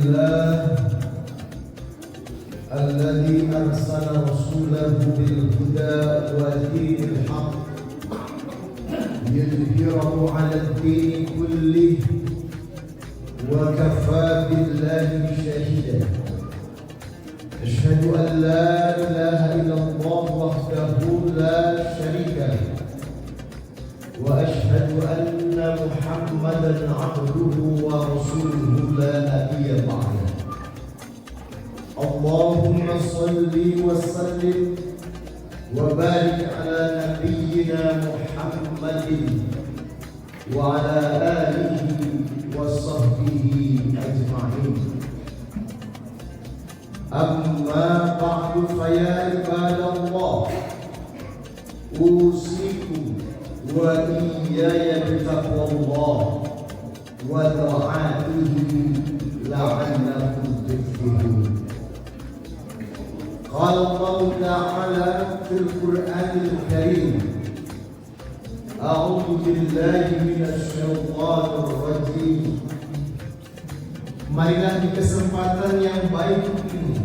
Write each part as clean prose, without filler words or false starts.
لله الذي أرسل رسوله بالهدى ودين الحق ليظهره على الدين كله وكفى بالله شهيدا. أشهد أن لا إله إلا الله وحده لا شريك له وأشهد أن محمدا عبده ورسوله لا نبي بعده. اللهم صل وسلم وبارك على نبينا محمد وعلى آله وصحبه أجمعين. أما بعد فيا عباد الله أوصيكم وإياي بتقوى الله وطاعته لعلكم تفلحون. قال الله تعالى في القرآن الكريم: أعوذ بالله من الشيطان الرجيم. Marilah di kesempatan yang baik ini,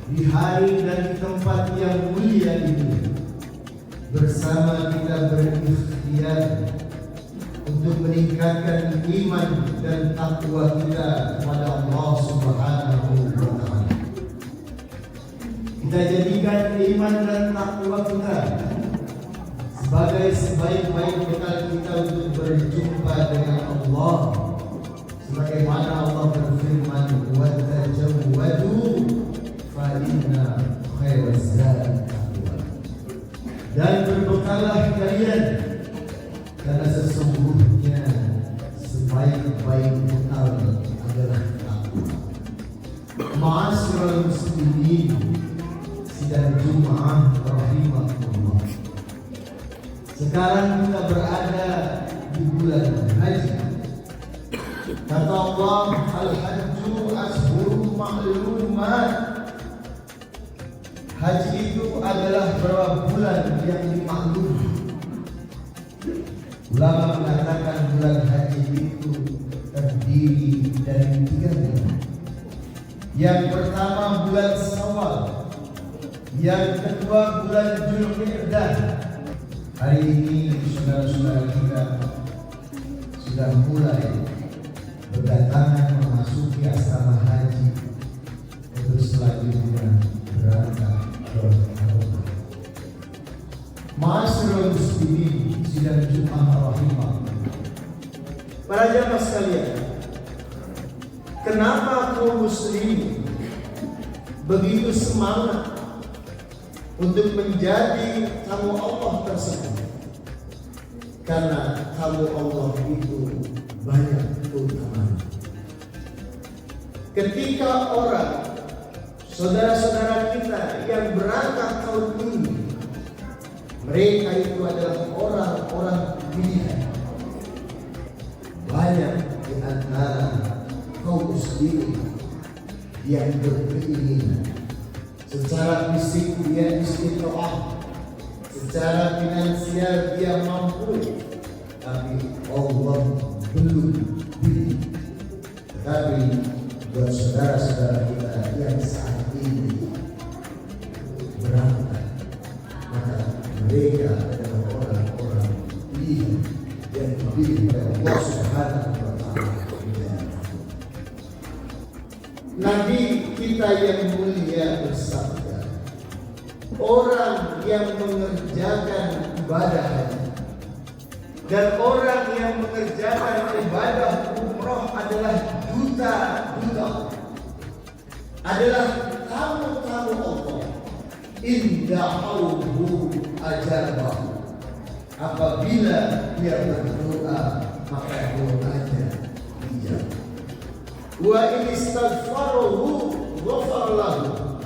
di hari dan di tempat yang mulia ini, bersama kita berikhtiar untuk meningkatkan iman dan takwa kita kepada Allah Subhanahu wa Ta'ala. Kita jadikan iman dan takwa kita sebagai sebaik-baik bekal kita untuk berjumpa dengan Allah. Sebagaimana Allah berfirman, wa tajawwadu fa inna khairaz zadi taqwa. Dan berbekallah kalian, karena sesungguhnya sebaik-baik bekal adalah takwa. Ma'asyiral muslimin, sidang Jumat rahimakumullah. Sekarang kita berada di bulan haji. Kata Allah, al-hajju ashhurun ma'lumat. Haji itu adalah beberapa bulan yang dimaklumi. Ulama mengatakan bulan haji itu terdiri dari 3 bulan. Yang pertama bulan Syawal, yang kedua bulan Dzulqa'dah. Hari ini saudara-saudara kita sudah mulai berdatangan memasuki asrama haji untuk selanjutnya berangkat ke Arafah. Ma'asyiral muslimin, sidang Jumat rahimahullah. Para jamaah sekalian, kenapa kaum muslimin begitu semangat untuk menjadi tamu Allah tersebut? Karena tamu Allah itu banyak keutamaan. Ketika orang, saudara-saudara kita yang berangkat tahun ini, mereka itu adalah orang-orang pilihan. Banyak di antara kaum muslimin yang berkeinginan secara fisik dia istiqomah, secara finansial dia mampu, tapi Allah belum beri. Tetapi buat saudara-saudara kita yang saat ini berangkat, maka mereka adalah orang-orang pilihan yang dipilih oleh Allah Subhanahu wa Ta'ala. Nabi kita yang mulia bersabda, orang yang mengerjakan ibadah haji dan orang yang mengerjakan ibadah umroh adalah duta-duta, adalah tamu-tamu Allah. Inda'auhu ajabahu. Apabila dia berdoa, maka doanya dijawab. Wa in istaghfarahu ghafara lahu.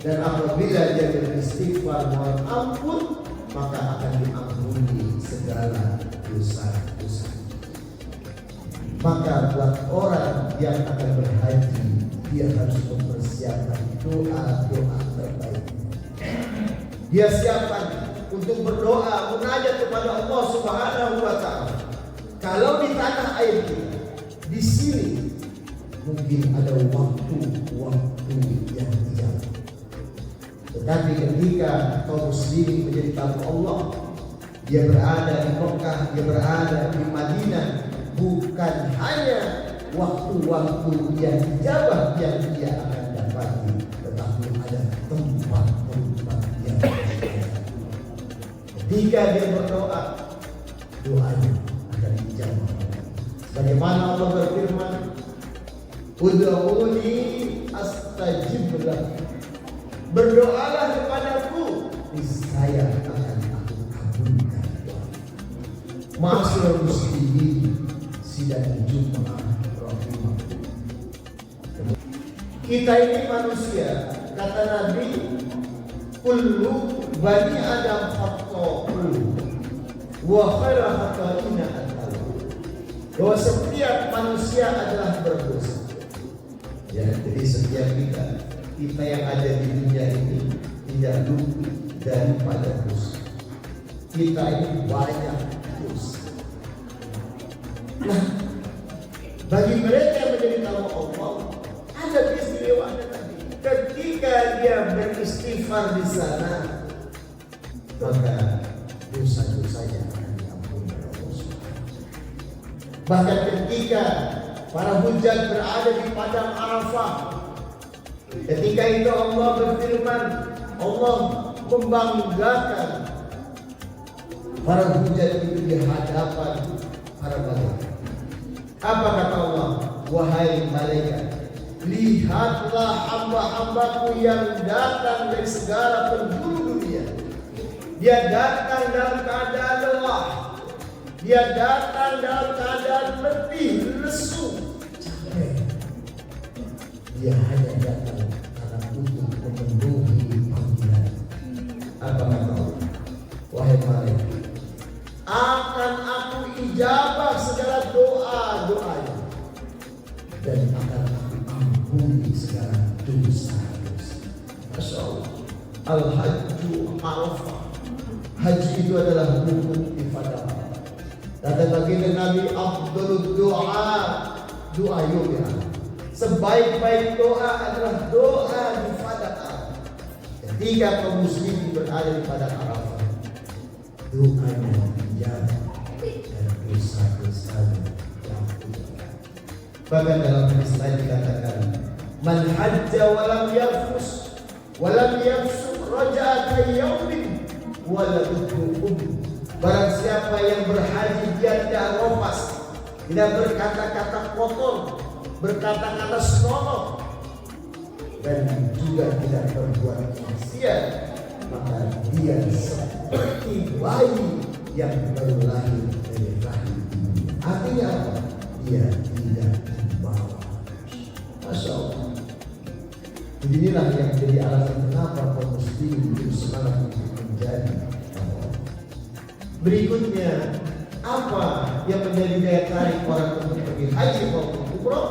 Dan apabila dia beristighfar mohon ampun, maka akan diampuni segala dosa-dosa. Maka buat orang yang akan berhaji, dia harus mempersiapkan doa-doa terbaik. Dia siapkan untuk berdoa, munajat kepada Allah Subhanahu wa Ta'ala. Kalau di tanah air kita, di sini mungkin ada waktu-waktu yang tidak. Tetapi ketika kaum muslimin menjadi tamu Allah, dia berada di Mekah, dia berada di Madinah, bukan hanya waktu-waktu yang dijabah yang dia akan dapati, tetapi ada tempat-tempat yang berbeda. Ketika dia berdoa, doanya akan dijawab. Bagaimana Allah berfirman, "Ud'uuni astajib lakum." Berdoalah kepadaku, niscaya akan aku kabulkan doa. Ma'asyiral muslimin, sidang Jumat rahimahullah. Kita ini manusia, kata Nabi, kullu bani Adam khata'un wa khairul khata'ina at-tawwabun. Bahwa setiap manusia adalah berdosa. Ya, jadi setiap kita yang ada di dunia ini tidak luput daripada dosa. Kita ini banyak dosa. Nah, bagi mereka yang menjadi tamu Allah, ada keistimewaan tadi. Ketika dia beristighfar di sana, maka dosa-dosanya akan diampuni oleh Allah. Bahkan ketika para hujjaj berada di padang Arafah, ketika itu Allah berfirman, Allah membanggakan para hujjaj itu di hadapan para malaikat. Apa kata Allah? Wahai malaikat, lihatlah hamba-hambaku yang datang dari segala penjuru dunia. Dia datang dalam keadaan lelah, dia datang dalam keadaan letih, lesu, capek. Dia hanya datang karena untuk memenuhi panggilan. Apa kata Allah? Wahai malaikat, akan aku ijabah segala doa-doanya dan akan aku ampuni segala dosa-dosa. Masya Allah. Al-Hajju Arafah. Haji itu adalah rukun ibadah. Kata baginda Nabi, afdhalud doa yawmil Arafah. Sebaik-baik doa adalah doa di padang Arafah. Ketika kaum muslimin berada di padang Arafah, doanya dijawab dan dosa-dosanya diampuni. Bahkan dalam hadis lain dikatakan, man hajja walam yafus walam yafsuk raja'a yaumin waladhukum. Barang siapa yang berhaji dia tidak ropas, tidak berkata-kata kotor, berkata-kata senonoh, dan juga tidak berbuat maksiat, maka dia seperti bayi yang baru lahir dari rahim ibu. Artinya apa? Dia tidak membawa. Masya Allah. Inilah yang jadi alasan kenapa kaum muslimin itu semangat untuk menjadi Allah. Berikutnya, apa yang menjadi daya tarik orang untuk pergi haji maupun umroh?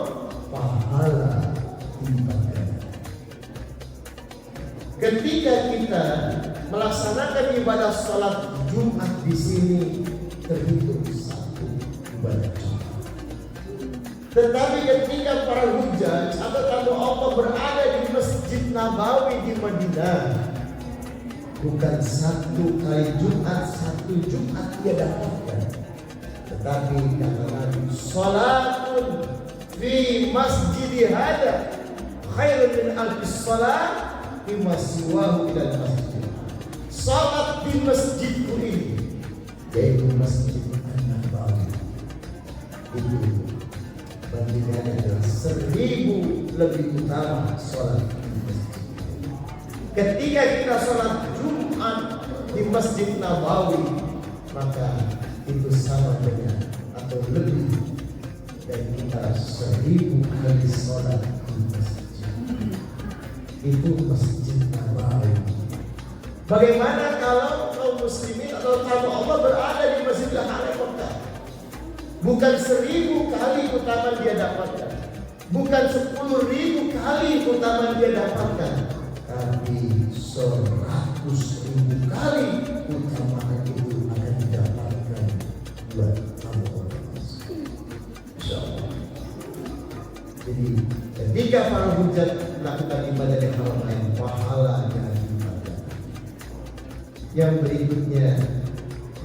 Pahala ibadah. Ketika kita melaksanakan ibadah salat Jumat di sini terhitung satu ibadah Jumat. Tetapi ketika para hujjaj atau tamu Allah berada di Masjid Nabawi di Madinah, bukan satu kali Jumat, satu Jumat dia dapatkan, tetapi kata Nabi, salatun fi masjidi hada khairun min alfis salat lima siwahu ilal masjid. Salat di masjidku ini, yaitu Masjid An-Nabawi, itu bandingannya adalah 1000 lebih utama salat di masjid. Ketika kita salat Jumat di Masjid Nabawi, maka itu sama dengan atau lebih dari kita 1000 kali salat di masjid. Itu Masjid Nabawi. Bagaimana kalau kaum muslimin atau tamu Allah berada di Masjidil Haram Mekah? Bukan 1000 kali keutamaan dia dapatkan, bukan 10.000 kali keutamaan dia dapatkan, tapi 100.000 kali keutamaan itu akan didapatkan buat tamu Allah. Insyaallah. Jadi ketika para hujat melakukan ibadah di haram lain, pahalanya dipakai. Yang berikutnya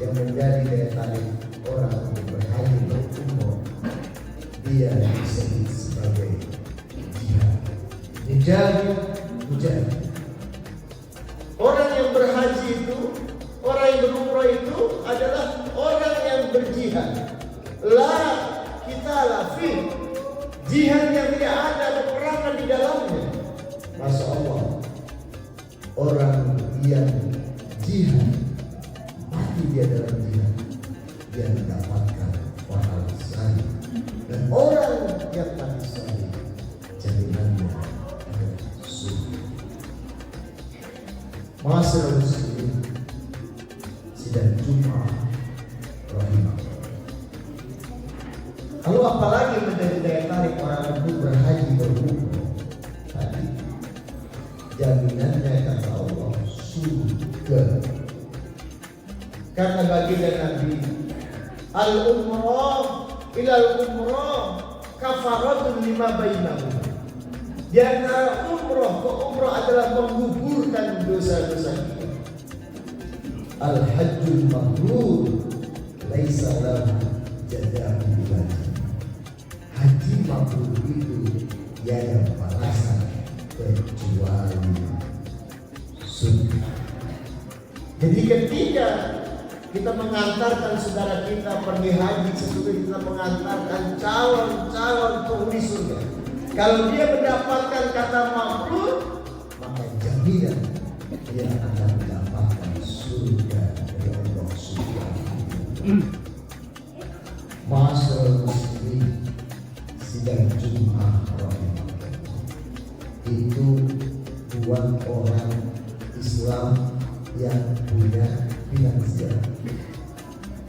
yang menjadi daya tarik orang untuk berhaji berumroh, dia disebut sebagai jihad. Mujahid. Orang yang berhaji itu, orang yang berumroh itu adalah orang yang berjihad. La kita lafi, jihad yang tidak ada peperangan di dalamnya. Masya Allah, orang yang jihad mati dia dalam jihad, dia mendapatkan pahala syahid. Dan orang yang mati syahid, jaminannya adalah surga. Masyaallah muslimin, sidang Jumat rahimahullah. Lalu apalagi menjadi daya tarik orang untuk berhaji berumroh? Tadi jaminannya kata Allah surga. Karena baginda Nabi, al-umrah ilal umrah kafaratun lima bainahum. Di antara umrah ke umrah adalah menggugurkan dosa-dosa kita. Al-hajjul mabrur laisa lahu jazaa'un illa haji mabrur itu tiada balasan kecuali surga. Jadi ketika kita mengantarkan saudara kita pergi haji, sesungguhnya kita mengantarkan calon-calon penghuni surga. Kalau dia mendapatkan kata mabrur, maka jaminan dia akan mendapatkan surga dari Allah Subhanahu. Masyaallah muslimin, sidang Jumat rahimahullah. Itu buat orang Islam yang punya finansial,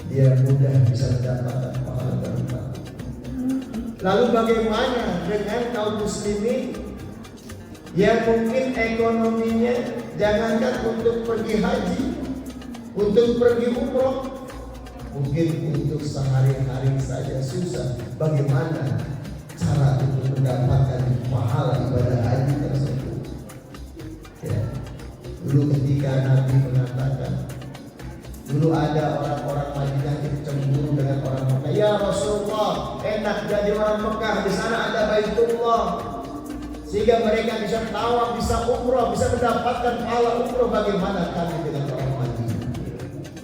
dia mudah bisa mendapatkan pahala berlipat. Lalu bagaimana dengan kaum muslimin yang mungkin ekonominya jangankan untuk pergi haji, untuk pergi umroh, mungkin untuk sehari-hari saja susah. Bagaimana cara untuk mendapatkan pahala ibadah haji tersebut? Ya. Dulu ketika Nabi mengatakan, dulu ada orang-orang Madinah yang cemburu dengan orang Mekah. Ya Rasulullah, enak jadi orang Mekah, di sana ada Baitullah, sehingga mereka bisa tawaf, bisa umroh, bisa mendapatkan pahala umroh. Bagaimana kami dengan orang Madinah?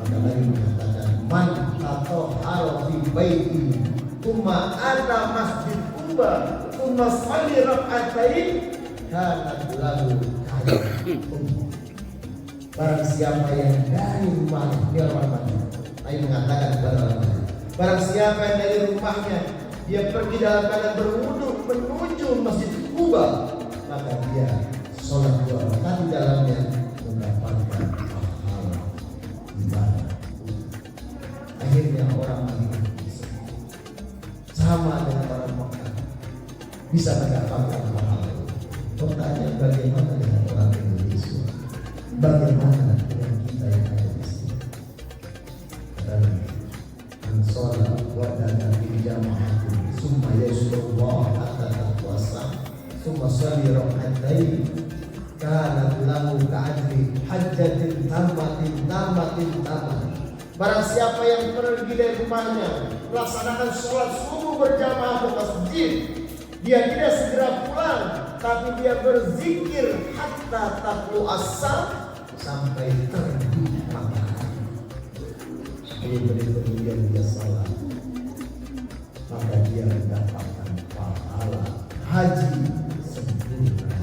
Maka Nabi mengatakan, man tatahhara fi baiti thumma ata masjid Quba thumma shalli rak'atain kanat lahu umrah. Barang siapa yang dari rumahnya, dia orang Madinah. Nabi mengatakan kepada orang Madinah, barang siapa yang dari rumahnya dia pergi dalam keadaan berwudu menuju masjid Quba, maka dia sholat 2 rakaat di dalamnya mendapatkan pahala ibadah. Akhirnya orang Madinah bisa sama dengan orang Mekah, bisa mendapatkan pahala. Pertanyaan, bagaimana dengan orang Indonesia? Bagaimana dengan kita yang ada di sini? Dan sholat wadana bil jama'ati summa yashkurullah hatta tatwasa summa sholli rak'atain kanat lahu ka'ajri hajjatin tammatin. Barang siapa yang pergi dari rumahnya melaksanakan sholat subuh berjamaah ke masjid, dia tidak segera pulang, tapi dia berzikir hatta tatlu as-syams, sampai terbit matahari. Kemudian dia salat, maka dia mendapatkan pahala haji sempurna.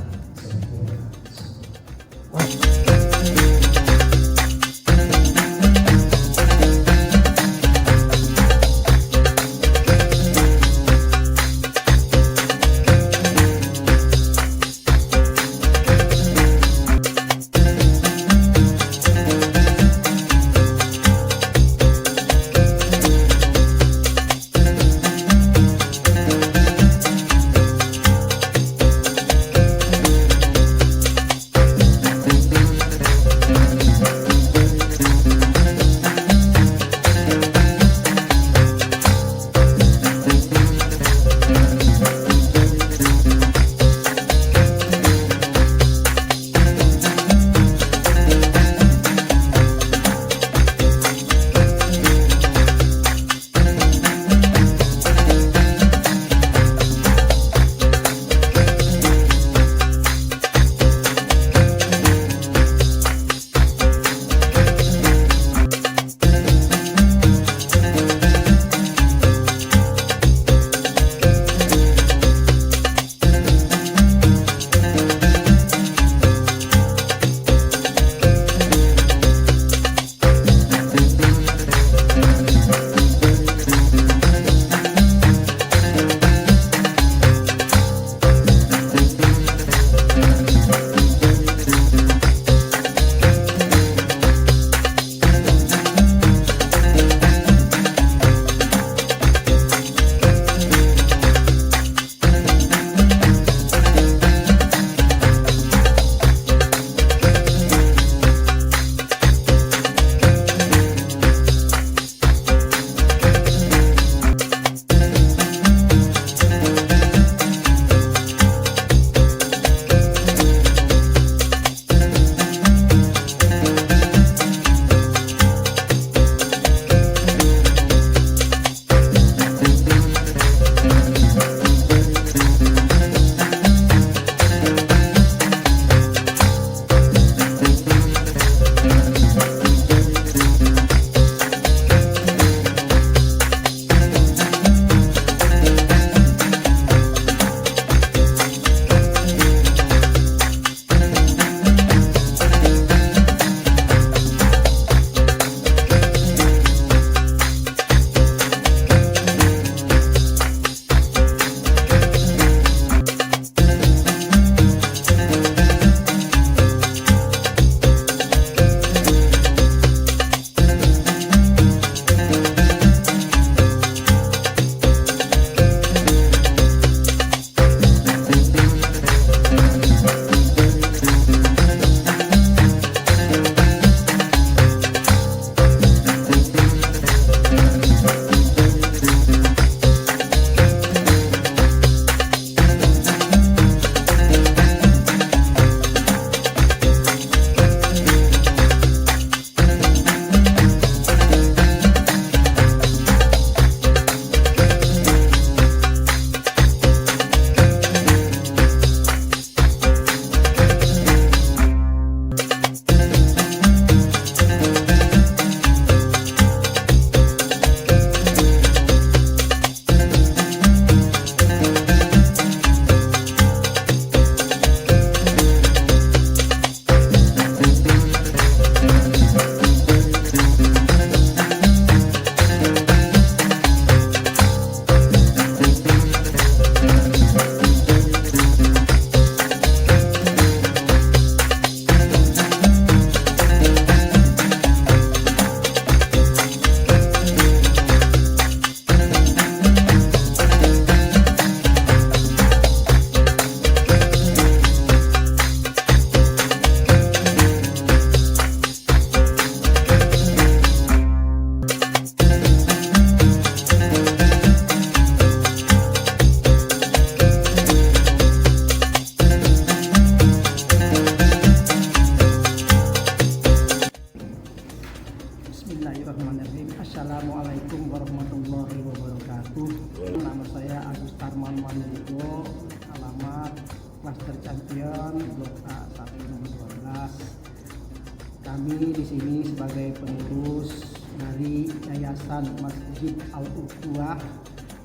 Saya Agus Tarman Mandogo, alamat Klaster Champion Blok A 1 nomor 12. Kami di sini sebagai pengurus dari Yayasan Masjid Al-Ukhuwah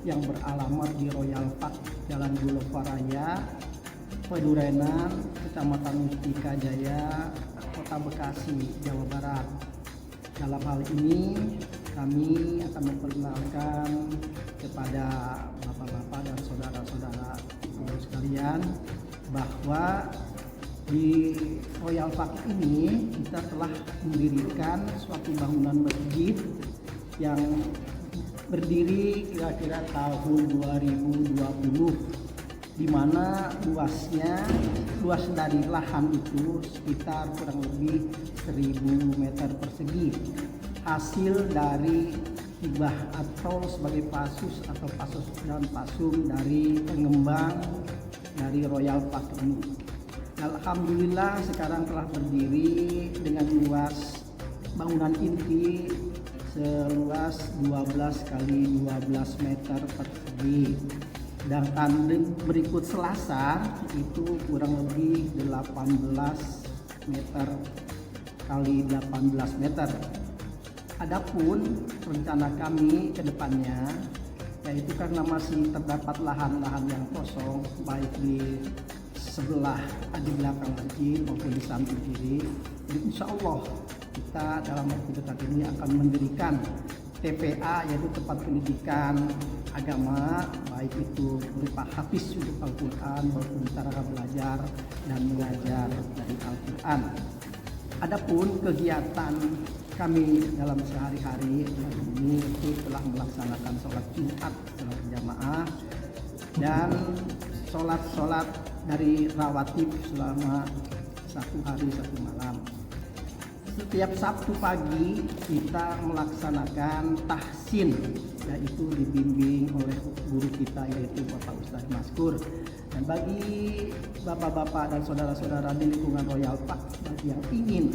yang beralamat di Royal Park Jalan Boulevard Raya, Pedurenan, Kecamatan Mustika Jaya, Kota Bekasi, Jawa Barat. Dalam hal ini kami akan memperkenalkan kepada bapak-bapak dan saudara-saudara sekalian bahwa di Royal Park ini kita telah mendirikan suatu bangunan masjid yang berdiri kira-kira tahun 2020, di mana luas dari lahan itu sekitar kurang lebih 1000 meter persegi, hasil dari hibah atau sebagai pasus atau pasus dan pasung dari pengembang dari Royal Park ini. Alhamdulillah sekarang telah berdiri dengan luas bangunan inti seluas 12 kali 12 meter persegi. Sedangkan berikut selasar itu kurang lebih 18 meter kali 18 meter. Adapun rencana kami ke depannya yaitu karena masih terdapat lahan-lahan yang kosong baik di sebelah di belakang masjid maupun di samping kiri. Jadi insya Allah kita dalam waktu dekat ini akan mendirikan TPA, yaitu tempat pendidikan agama, baik itu berupa hafiz untuk Al-Quran maupun cara belajar dan mengajar dari Al-Quran. Adapun kegiatan kami dalam sehari-hari ini itu telah melaksanakan sholat Jumat secara berjamaah dan sholat dari rawatib selama 1 hari 1 malam. Setiap Sabtu pagi kita melaksanakan tahsin, yaitu dibimbing oleh guru kita yaitu Bapak Ustadz Maskur. Dan bagi bapak-bapak dan saudara-saudara di lingkungan Royal Park bagi yang ingin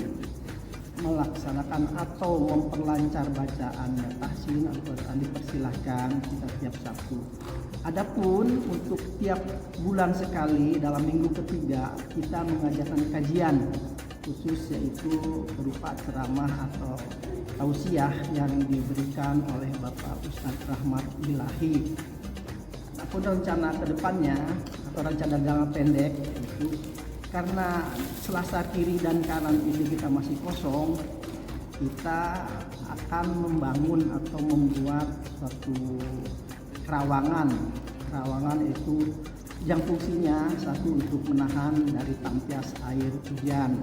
melaksanakan atau memperlancar bacaan tahsin Al-Quran dipersilahkan kita tiap Sabtu. Adapun untuk tiap bulan sekali dalam minggu ketiga kita mengajarkan kajian khusus yaitu berupa ceramah atau tausiah yang diberikan oleh Bapak Ustadz Rahmat Ilahi. Adapun rencana kedepannya atau rencana jangka pendek itu karena selasar kiri dan kanan ini kita masih kosong, kita akan membangun atau membuat suatu kerawangan itu yang fungsinya satu untuk menahan dari tampias air hujan.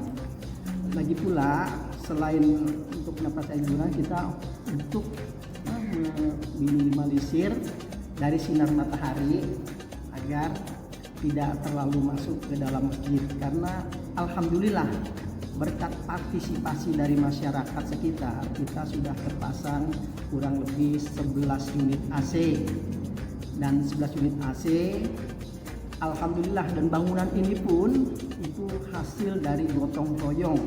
Lagi pula selain untuk mendapat air hujan kita untuk meminimalisir dari sinar matahari agar tidak terlalu masuk ke dalam masjid, karena alhamdulillah berkat partisipasi dari masyarakat sekitar kita sudah terpasang kurang lebih 11 unit AC dan 11 unit AC alhamdulillah, dan bangunan ini pun itu hasil dari gotong royong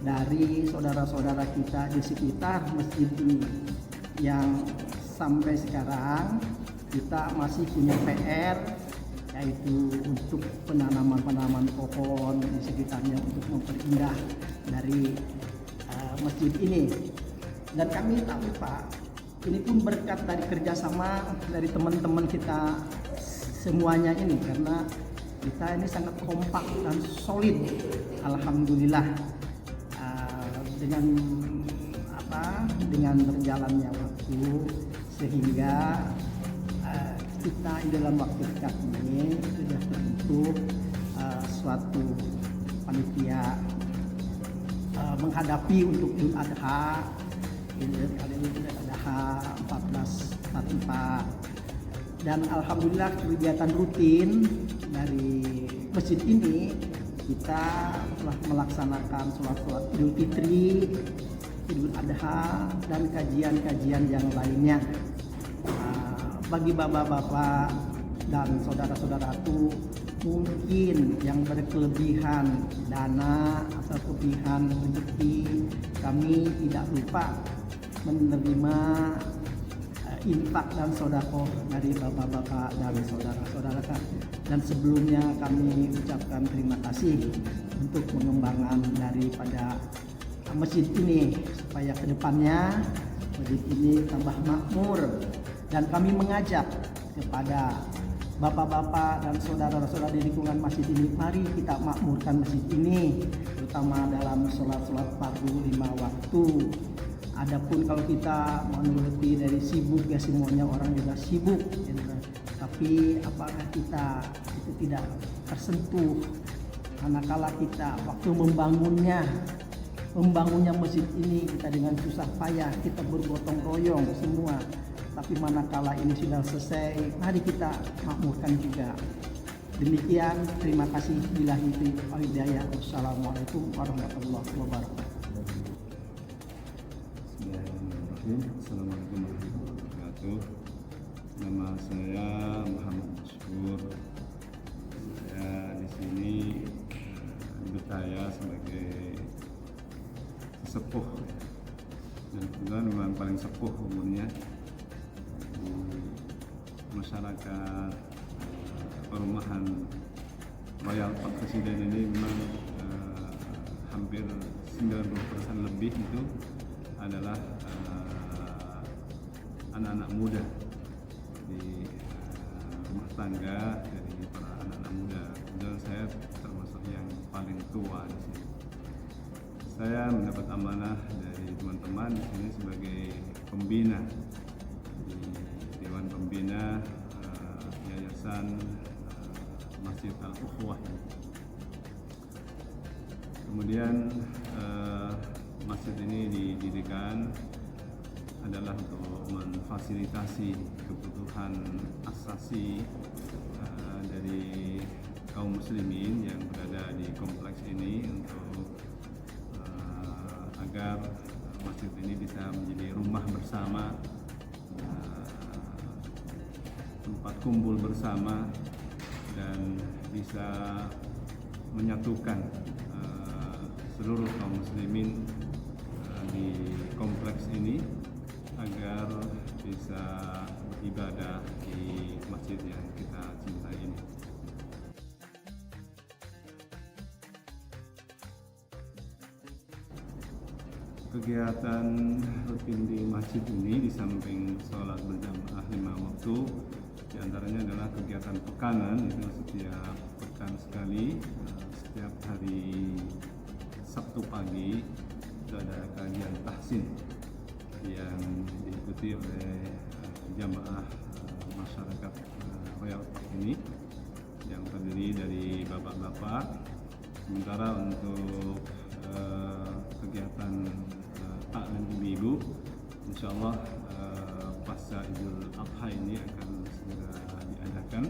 dari saudara-saudara kita di sekitar masjid ini yang sampai sekarang kita masih punya PR yaitu untuk penanaman pohon di sekitarnya untuk memperindah dari masjid ini. Dan kami tak lupa ini pun berkat dari kerjasama dari teman-teman kita semuanya ini, karena kita ini sangat kompak dan solid alhamdulillah. Dengan berjalannya waktu sehingga kita dalam waktu dekat ini sudah terbentuk suatu panitia menghadapi untuk Idul Adha. Kali ini Idul Adha 1444, dan alhamdulillah kegiatan rutin dari masjid ini kita telah melaksanakan sholat Idul Fitri, Idul Adha, dan kajian-kajian yang lainnya. Bagi bapak-bapak dan saudara-saudaraku mungkin yang berkelebihan dana atau kelebihan rezeki, kami tidak lupa menerima infak dan sodako dari bapak-bapak dan saudara-saudara. Dan sebelumnya kami ucapkan terima kasih untuk pengembangan daripada masjid ini supaya kedepannya masjid ini tambah makmur. Dan kami mengajak kepada bapak-bapak dan saudara-saudara di lingkungan masjid ini, mari kita makmurkan masjid ini, terutama dalam sholat-sholat fardu 5 waktu. Adapun kalau kita menuruti dari sibuk, ya semuanya orang juga sibuk, gitu. Tapi apakah kita itu tidak tersentuh manakala kita waktu membangunnya masjid ini kita dengan susah payah, kita bergotong royong semua. Tapi manakala ini sudah selesai, mari kita makmurkan juga. Demikian, terima kasih. Billahi taufiq wal hidayah. Wassalamualaikum warahmatullahi wabarakatuh. Bismillahirrahmanirrahim. Assalamualaikum warahmatullahi wabarakatuh. Nama saya Muhammad Masyhur. Saya di sini dipercaya sebagai sesepuh, dan kebetulan memang paling sepuh umurnya di masyarakat perumahan Royal Park Presiden ini. Memang hampir 90% lebih itu adalah anak-anak muda di rumah tangga dari para anak-anak muda. Dan saya termasuk yang paling tua di sini. Saya mendapat amanah dari teman-teman di sini sebagai pembina di Dewan Pembina Yayasan Masjid Al-Ukhuwah. Kemudian masjid ini didirikan adalah untuk memfasilitasi kebutuhan asasi dari kaum muslimin yang berada di kompleks ini, untuk agar masjid ini bisa menjadi rumah bersama, tempat kumpul bersama, dan bisa menyatukan seluruh kaum muslimin di kompleks ini agar bisa beribadah di masjid yang kita cintai ini. Kegiatan rutin di masjid ini di samping sholat berjamaah 5 waktu, diantaranya adalah kegiatan pekanan, itu setiap pekan sekali, setiap hari Sabtu pagi itu ada kajian tahsin yang diikuti oleh jamaah masyarakat Royal Park ini yang terdiri dari bapak-bapak. Sementara untuk kegiatan taklim ibu-ibu, insya Allah pasca Idul Adha ini akan segera diadakan.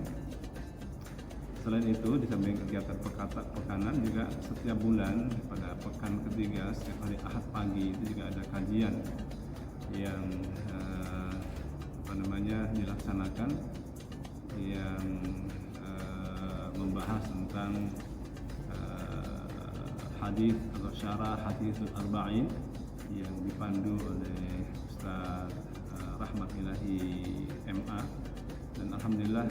Selain itu, di samping kegiatan pekanan, juga setiap bulan pada pekan ketiga setiap hari Ahad pagi itu juga ada kajian yang dilaksanakan, yang membahas tentang hadis atau syarah haditsul arba'in yang dipandu oleh Ustaz Rahmat Ilahi MA, dan alhamdulillah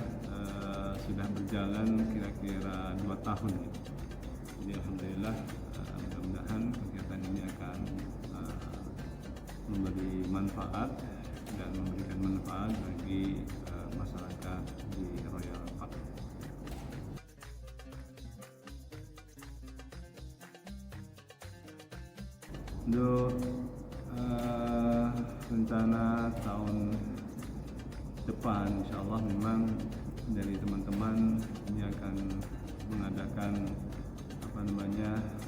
sudah berjalan kira-kira 2 tahun. Jadi alhamdulillah, mudah-mudahan kegiatan ini akan memberi manfaat dan memberikan manfaat bagi masyarakat di Royal Park. Untuk rencana tahun depan, insya Allah memang dari teman-teman ini akan mengadakan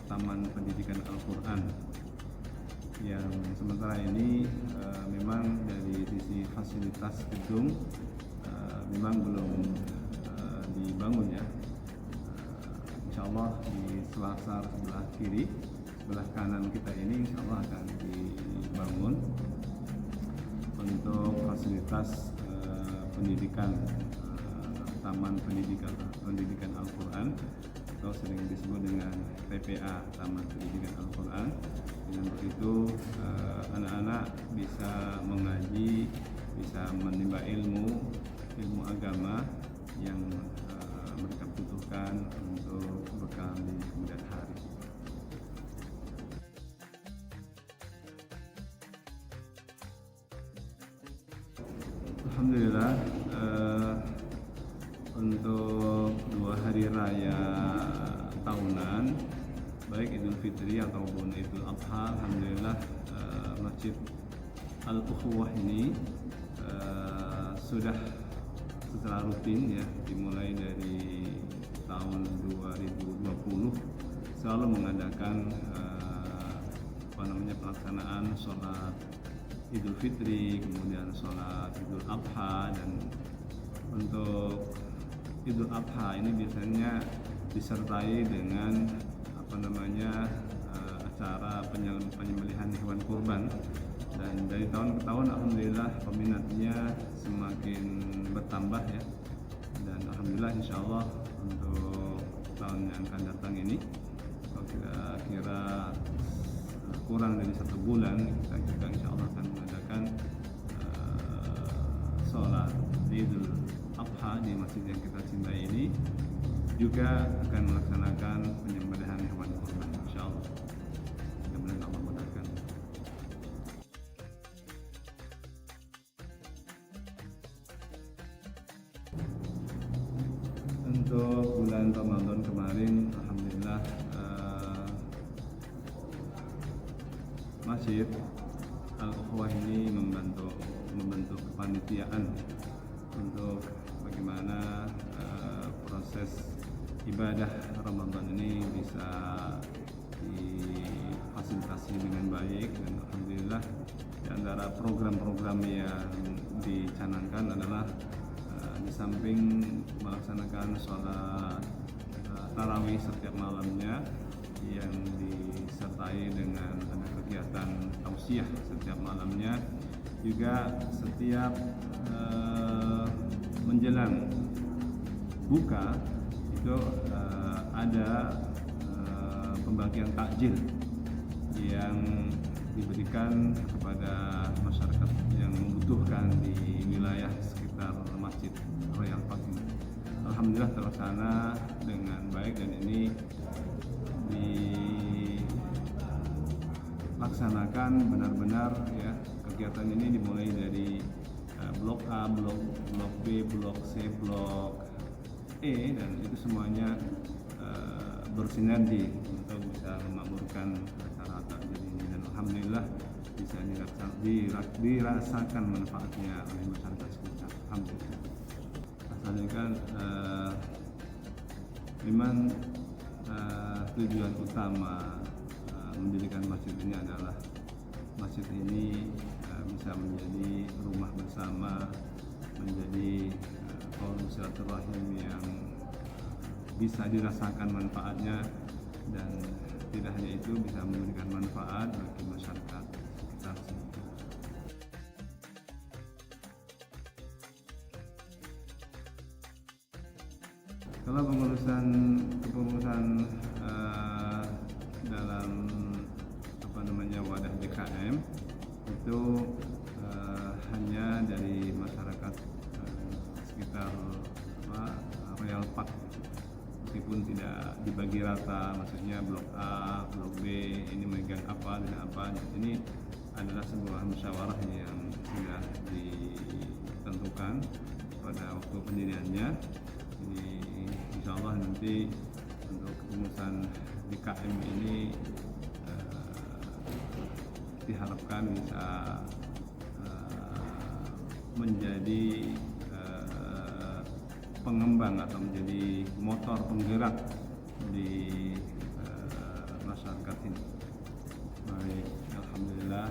Taman Pendidikan Al-Quran, yang sementara ini memang dari sisi fasilitas gedung memang belum dibangun ya. Insya Allah di selasar sebelah kiri, sebelah kanan kita ini insya Allah akan dibangun untuk fasilitas pendidikan, Taman Pendidikan Al-Quran, atau sering disebut dengan TPA, Taman Pendidikan Al-Quran. Dengan begitu anak-anak bisa mengaji, bisa menimba ilmu agama yang mereka butuhkan untuk bekal di kemudian hari. Alhamdulillah, untuk 2 hari raya tahunan, baik Idul Fitri ataupun Idul Adha, alhamdulillah Masjid Al-Ukhuwah ini sudah secara rutin ya, dimulai dari tahun 2020 selalu mengadakan pelaksanaan sholat Idul Fitri, kemudian sholat Idul Adha. Dan untuk Idul Adha ini biasanya disertai dengan acara penyembelihan hewan kurban, dan dari tahun ke tahun alhamdulillah peminatnya semakin bertambah ya. Dan alhamdulillah insyaallah untuk tahun yang akan datang ini, kalau kira-kira kurang dari 1 bulan, kita juga insyaallah akan mengadakan sholat Idul Adha di masjid yang kita cintai ini, juga akan melaksanakan penyembelihan hewan kurban insyaallah. Mudah-mudahan Allah mudahkan. Untuk bulan Ramadan kemarin alhamdulillah Masjid Al-Ukhuwah ini membentuk kepanitiaan untuk bagaimana proses ibadah Ramadan ini bisa difasilitasi dengan baik. Dan alhamdulillah di antara program-program yang dicanangkan adalah di samping melaksanakan sholat tarawih setiap malamnya yang disertai dengan ada kegiatan tausiah setiap malamnya, juga setiap menjelang buka itu ada pembagian takjil yang diberikan kepada masyarakat yang membutuhkan di wilayah sekitar Masjid Royal Park ini. Alhamdulillah terlaksana dengan baik, dan ini dilaksanakan benar-benar ya. Kegiatan ini dimulai dari blok A, blok B, blok C, blok E, dan itu semuanya bersinergi untuk bisa memakmurkan acara takjil ini. Dan alhamdulillah bisa dirasakan manfaatnya oleh masyarakat sekitar. Alhamdulillah. Asalnya kan memang tujuan utama mendirikan masjid ini adalah masjid ini bisa menjadi rumah bersama, menjadi forum silaturahim yang bisa dirasakan manfaatnya, dan tidak hanya itu bisa memberikan manfaat bagi masyarakat sekitar sini. Kalau kepengurusan dalam wadah DKM itu hanya dari masyarakat sekitar Royal Park, meskipun tidak dibagi rata, maksudnya blok A, blok B ini megang apa dan apa. Ini adalah sebuah musyawarah yang sudah ditentukan pada waktu pendiriannya. Jadi insya Allah nanti untuk kepengurusan DKM ini diharapkan bisa menjadi pengembang atau menjadi motor penggerak di masyarakat ini. Baik, alhamdulillah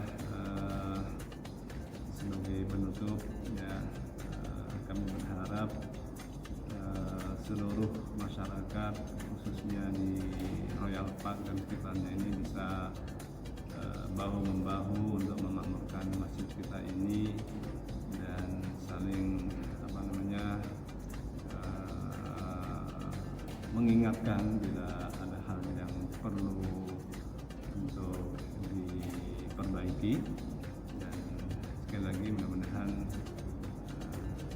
sebagai penutup ya, kami berharap seluruh masyarakat khususnya di Royal Park dan sekitarnya ini bisa bahu-membahu untuk memakmurkan masjid kita ini, dan saling mengingatkan bila ada hal yang perlu untuk diperbaiki. Dan sekali lagi mudah-mudahan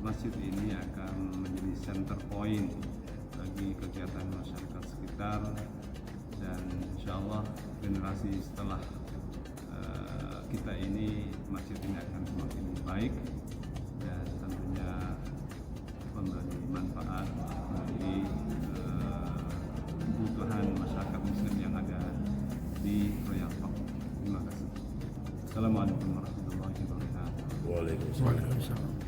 masjid ini akan menjadi center point bagi kegiatan masyarakat sekitar, dan insya Allah generasi setelah kita ini, masjid ini akan semakin baik dan tentunya memberi manfaat bagi kebutuhan masyarakat muslim yang ada di Royal Park. Terima kasih. Assalamualaikum warahmatullahi wabarakatuh. Waalaikumsalam.